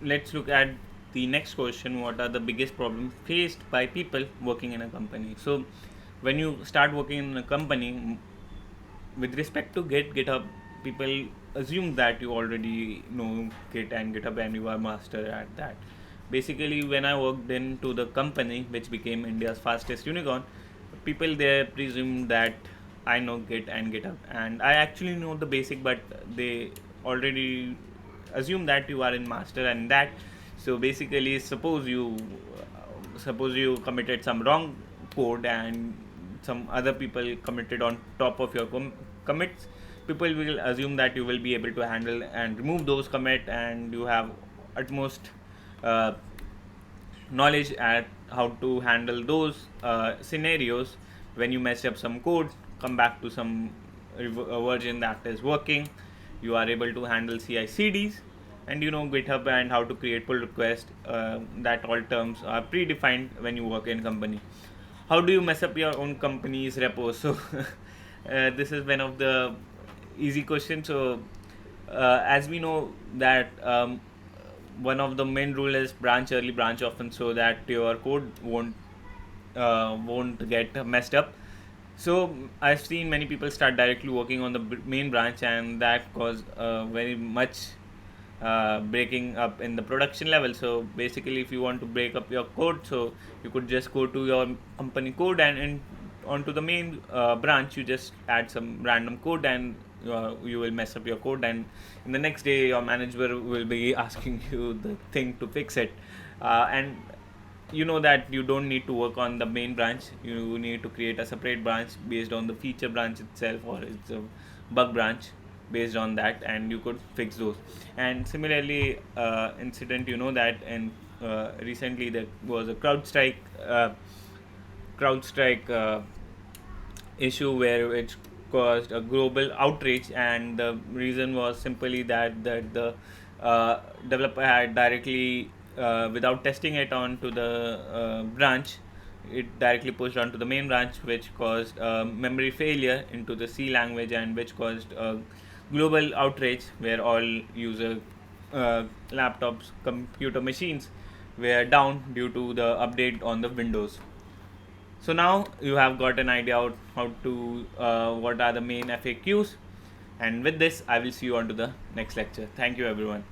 let's look at the next question. What are the biggest problems faced by people working in a company? So when you start working in a company, with respect to GitHub, people assume that you already know Git and GitHub and you are master at that. Basically, when I worked into the company which became India's fastest unicorn, people there presume that I know Git and GitHub, and I actually know the basic, but they already assume that you are in master and that. So basically, suppose you committed some wrong code and some other people committed on top of your commits, people will assume that you will be able to handle and remove those commit, and you have utmost uh, knowledge at how to handle those scenarios. When you mess up some code, come back to some version that is working, you are able to handle CI/CDs, and you know GitHub and how to create pull request. That all terms are predefined when you work in company. How do you mess up your own company's repo? So this is one of the easy questions. So as we know that one of the main rule is branch early, branch often, so that your code won't get messed up. So I've seen many people start directly working on the main branch, and that caused very much breaking up in the production level. So basically, if you want to break up your code, so you could just go to your company code, and onto the main branch you just add some random code, and you will mess up your code, and in the next day your manager will be asking you the thing to fix it. And you know that you don't need to work on the main branch, you need to create a separate branch based on the feature branch itself, or it's a bug branch based on that, and you could fix those. And similarly, incident, you know that, and recently there was a crowd strike issue where it caused a global outrage, and the reason was simply that the developer had directly, without testing it onto the branch, it directly pushed onto the main branch, which caused memory failure into the C language, and which caused a global outrage where all user laptops, computer machines were down due to the update on the Windows. So now you have got an idea of how to what are the main FAQs, and with this I will see you on to the next lecture. Thank you everyone.